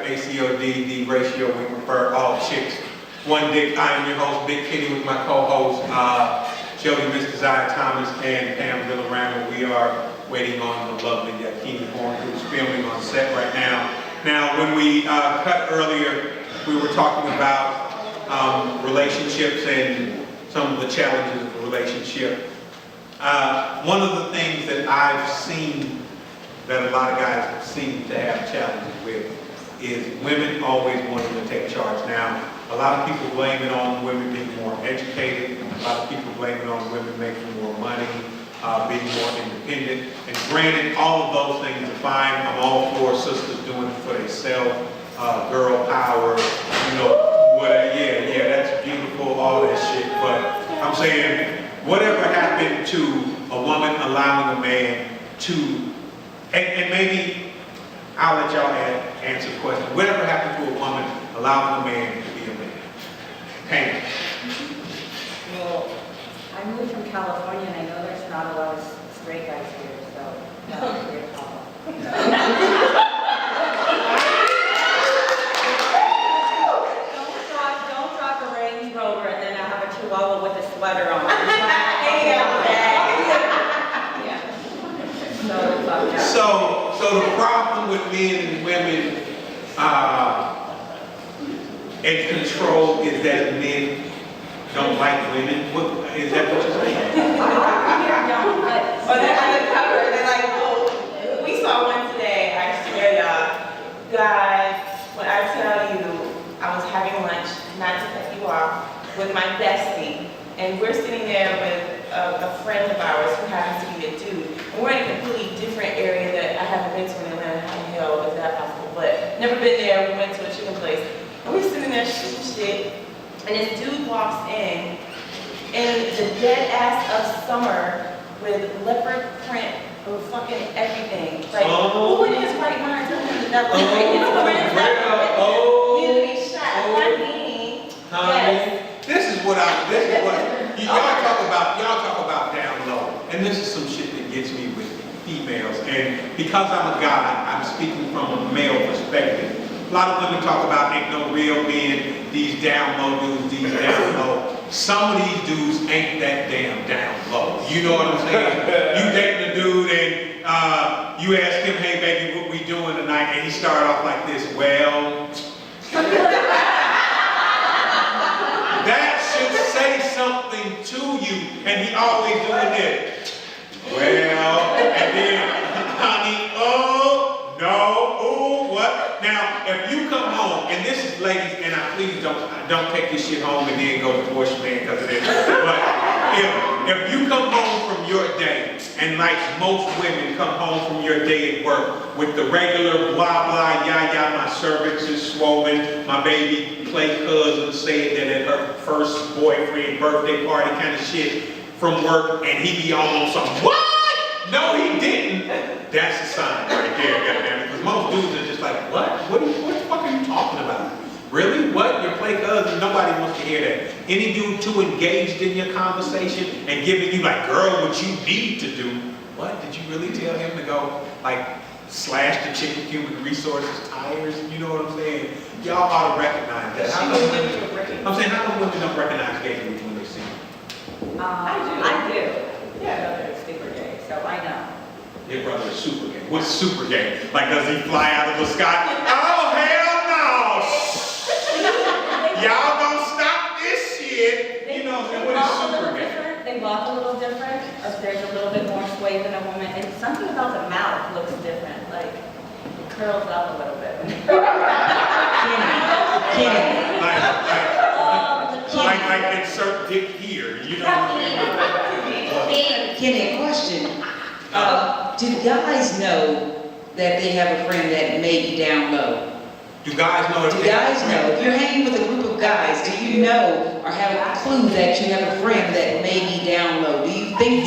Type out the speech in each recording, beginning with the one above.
ACOD, the ratio we prefer, all chicks. One dick. I am your host, Big Kenny, with my co-host, Jody, MS DESIREXXX, and Pam Villarama. We are waiting on the lovely Yakini who's filming on set right now. Now, when we cut earlier, we were talking about relationships and some of the challenges of a relationship. One of the things that I've seen that a lot of guys seem to have challenges with is women always wanting to take charge. Now, a lot of people blame it on women being more educated. A lot of people blame it on women making more money, being more independent. And granted, all of those things are fine. I'm all for sisters doing it for themselves, girl power, you know, whatever. Yeah, that's beautiful, all that shit. But I'm saying, whatever happened to a woman allowing a man to, and maybe I'll let y'all answer the question. Whatever happened to a woman allowing a man to be a man? Pam. Well, I moved from California and I know there's not a lot of straight guys here, so that would be a problem. Don't drive a Range Rover and then I have a Chihuahua with a sweater on. So the problem with men and women in control is that men don't like women. What, is that what you're saying? Or they're undercover. They're like, oh, we saw one today. I swear, y'all. God, when I tell you, I was having lunch, not to cut you off, with my bestie, and we're sitting there with a friend of ours who happens to be a dude. And we're in a completely different area that I haven't been to in Atlanta. How the hell is that possible? But never been there. We went to a chicken place. And we're sitting there shooting shit. And this dude walks in the dead ass of summer with leopard print or fucking everything. Like, who in his right mind told him that that was his friends that needed to be shot? Yes. This is what y'all talk about down low. And this is some shit that gets me with females. And because I'm a guy, I'm speaking from a male perspective. A lot of women talk about ain't no real men, these down low dudes, these down low. Some of these dudes ain't that damn down low. You know what I'm saying? You dating a dude and you ask him, hey baby, what we doing tonight? And he started off like this, well, that should say something to you. And he always doing this. Well, and then, honey, oh, no, oh, what? Now, if you come home, and this is ladies, and I please don't take this shit home and then go divorce your man because of this. But if you come home from your day, and like most women come home from your day at work with the regular blah blah, yah, my cervix is swollen, my baby play cousin said that at her first boyfriend birthday party kind of shit from work, and he be on some, what? No, he didn't. That's a sign right there, goddamn it. Because most dudes are just like, what? What the fuck are you talking about? Really? What? Your play cousin? Nobody wants to hear that. Any dude too engaged in your conversation and giving you like, girl, what you need to do. What? Did you really tell him to go like slash the chicken human resources tires? You know what I'm saying? Y'all ought to recognize that. I'm saying, how come women don't recognize gay dudes when they see them? I do. Yeah, my brother is super gay, so I know. Your brother is super gay. What's super gay? Like, does he fly out of the sky? Oh, hell no! Y'all don't stop this shit. You know, what is super gay? They walk a little different. There's a little bit more sway than a woman. And something about the mouth looks different. Like, it curls up a little bit. Like insert dick here, you know? Kenny, question. Do guys know that they have a friend that may be down low? Do guys know? Do guys know? If you're hanging with a group of guys, do you know or have a clue that you have a friend that may be down low? Do you think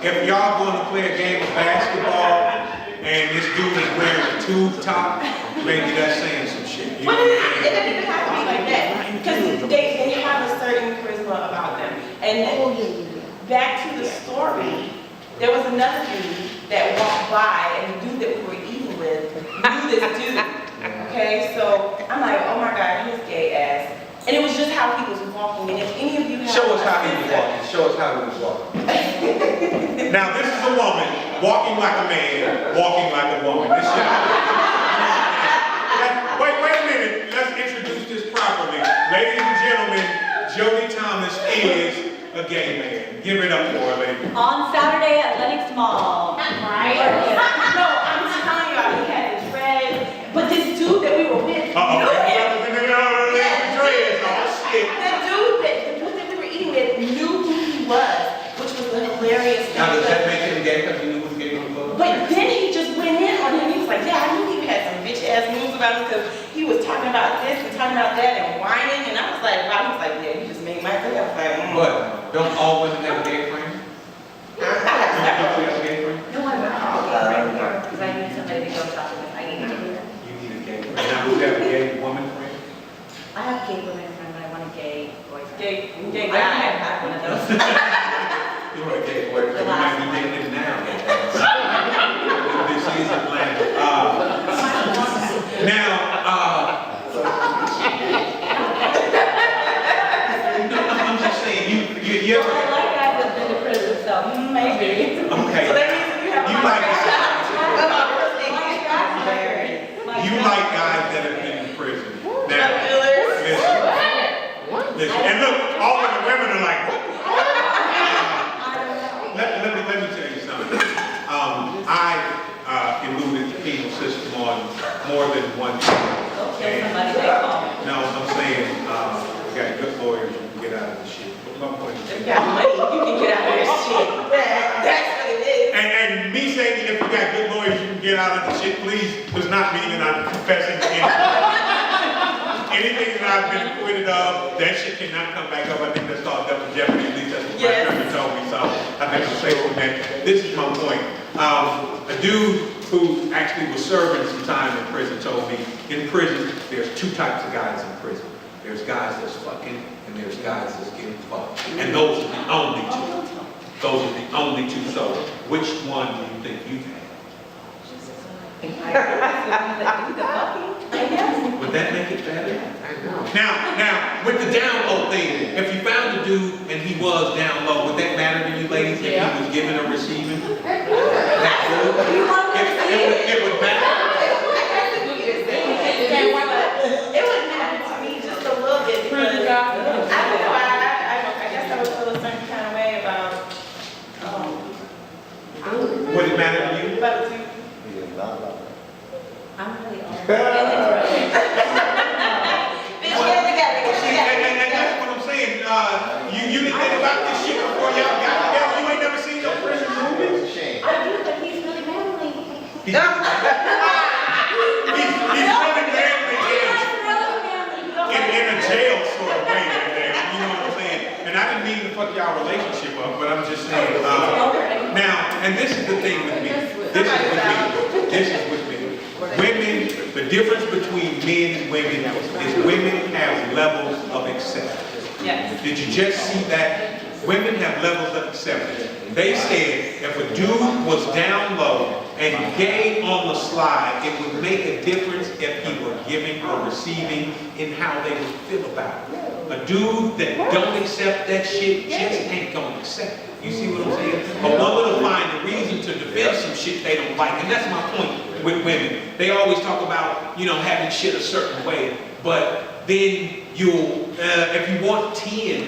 if y'all going to play a game of basketball and this dude is wearing a tube top, maybe that's saying some shit. But it doesn't even have to be like that. Because they have a certain charisma about them. And back to the story, there was another dude that walked by, and the dude that we were eating with with knew this dude. Okay, so I'm like, oh my God, he's gay ass. And it was just how he was walking. And if any of you have Show us how he was walking. Show us how he was walking. Now, this is a woman walking like a man, walking like a woman. This shit. Wait a minute. Let's introduce this properly. Ladies and gentlemen, Jody Thomas is a gay man. Give it up for her, lady. On Saturday at Lenox Mall. Right? No, I'm telling y'all, he had the dreads. But this dude that we were with knew him. The dude that we were eating with knew who he was, which was the hilarious thing. Now, does that make him gay because he knew he was gay from the photo? But then he just went in on him. He was like, yeah, I knew he had some bitch ass moves about him because he was talking about this and talking about that and whining. And I was like, wow. He was like, yeah, you just made my day. I was like, But don't all women have a gay friend? I have to stop. You have a gay friend? No, I'm not because I need somebody to go shopping with. I need to do that. You need a gay friend. Now, who have a gay woman friend? I have a gay women friend, but I want a gay boyfriend. Gay I guy. can't have one of those. You want a gay boyfriend? You might be dating him now. This is Atlanta. I'm just saying, you ever... I like guys that have been to prison, so maybe. Okay. So that means you have You like My you God. like guys that have been in prison. Now, What? listen, and look, all of the women are like, what? I don't know. Let me tell you something. I eluded the penal system on more than one time. Go kill somebody, they call me. No, I'm saying, we got good lawyers, you can get out of this shit. But my point is, If you got money, you can get out of this shit. That's what it is. and me saying if you got good lawyers, you can get out of the shit, please, does not mean that I'm confessing to anything. Anything that I've been acquitted of, that shit cannot come back up. I think that's called double jeopardy, at least that's what my attorney told me, so I think I'm safe from that. This is my point. A dude who actually was serving some time in prison told me, in prison, there's two types of guys in prison. There's guys that's fucking, and there's guys that's getting fucked. And those are the only two. Those are the only two. So, which one do you think you've had? Would that make it better? Now, with the down low thing, if you found a dude and he was down low, would that matter to you ladies if he was giving or receiving? That good? It would matter. It would matter to me just a little bit because I don't know, I guess I would feel a certain kind of way about Would it matter to you? about two. I'm really old. See, and that's what I'm saying. You didn't think about this shit before y'all got together. You ain't never seen no prison movies. I do, but he's really manly. He's really manly in a jail sort of way. You know what I'm saying? And I didn't mean to fuck y'all relationship up, but I'm just saying. Now, and this is the thing with me. This is with me. Women, the difference between men and women is women have levels of acceptance. Yes. Did you just see that? Women have levels of acceptance. They said if a dude was down low and gay on the slide, it would make a difference if he were giving or receiving in how they would feel about it. A dude that don't accept that shit just ain't gonna accept it. You see what I'm saying? A woman will find a reason to defend some shit they don't like. And that's my point with women. They always talk about, having shit a certain way. But then you'll, if you want 10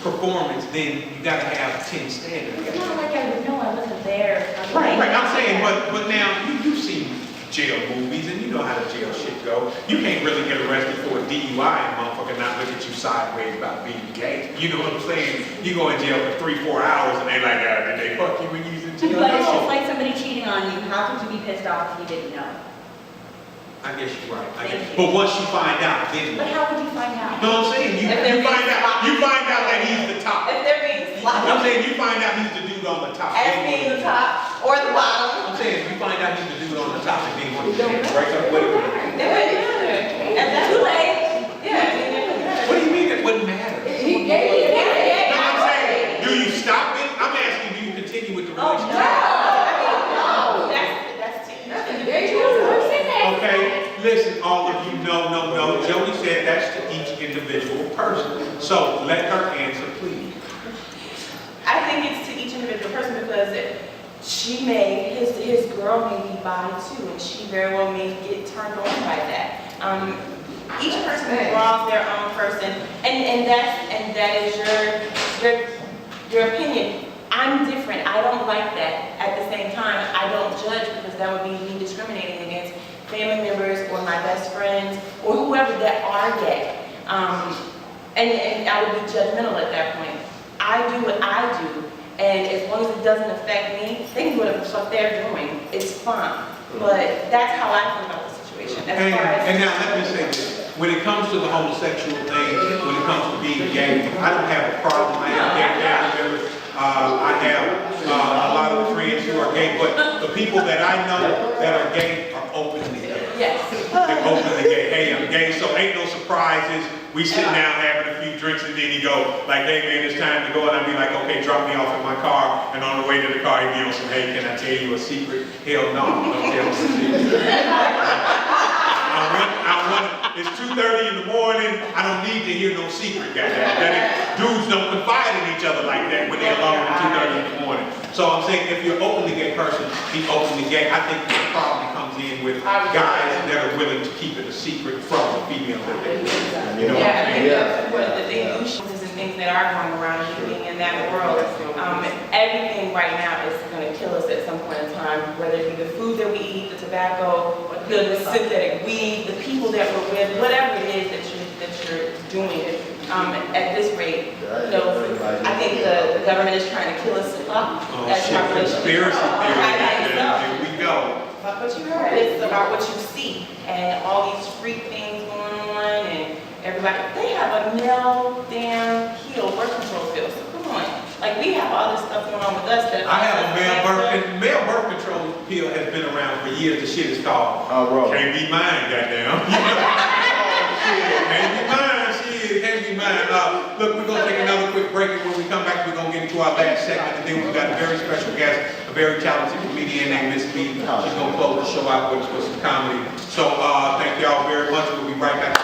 performance, then you gotta have 10 standards. It's not like I would know I wasn't there. Right. I'm saying, but now you've seen jail movies and you know how the jail shit go. You can't really get arrested for a DUI and motherfucker not look at you sideways about being gay. You know what I'm saying? You go in jail for 3-4 hours and they like, did they fuck you when you was in jail? But it's just like somebody cheating on you. How could you be pissed off if you didn't know? I guess you're right. Thank you. But once you find out, then But how would you find out? no, I'm saying you find out that he's the top. If they're being I'm sloppy, saying you find out he's the dude on the top. as being the top or the bottom, I'm saying you find out he's the dude on the top and then what break up with him. it wouldn't matter. And that's too late. Yeah, I mean, it wouldn't matter. What do you mean it wouldn't matter? No, I'm saying, do you stop it? I'm asking, do you continue with the relationship? No, that's too. let her answer, please. I think it's to each individual person because she may, his girl may be bi too, and she very well may get turned on by that. Each person involves their own person, and that is your opinion. I'm different. I don't like that. At the same time, I don't judge because that would be me discriminating against family members or my best friends or whoever that are gay. And I would be judgmental at that point. I do what I do, and as long as it doesn't affect me, they can do whatever the fuck they're doing. It's fine. But that's how I feel about the situation. And now let me say this. When it comes to the homosexual thing, when it comes to being gay, I don't have a problem. I have gay family members. I have a lot of friends who are gay, but the people that I know that are gay are openly gay. Yes. They're openly gay. Hey, I'm gay, so ain't no surprises. We sitting down having a few drinks and then he go like, hey man, it's time to go. And I'd be like, okay, drop me off in my car. And on the way to the car, he'd be on some, hey, can I tell you a secret? Hell no, don't tell me a secret. It's 2:30 in the morning. I don't need to hear no secret, goddamn. Dudes don't confide in each other like that when they're alone at 2:30 in the morning. So I'm saying if you're an openly gay person, be openly gay. I think the problem comes in with guys that are willing to keep it a secret from the female that they with. You know what I'm saying? That's important that they do shoes and things that are going around being in that world. Everything right now is going to kill us at some point in time, whether it be the food that we eat, the tobacco, the synthetic weed, the people that we're with, whatever it is that you're doing. At this rate, I think the government is trying to kill us up. Oh shit, conspiracy theory. Here we go. But what you heard is about what you see and all these freak things going on and everybody. They have a male damn heel birth control pill. So come on, like we have all this stuff going on with us. That I have a male birth control pill has been around for years. The shit is called Can't Be Mine, goddamn. Can't be mine. Can't be mine. Look, we're going to take another quick break, and when we come back, we're going to get into our last segment, and then we've got a very special guest, a very talented comedian named Miss B. She's going to close the show out with some comedy. So thank y'all very much. We'll be right back.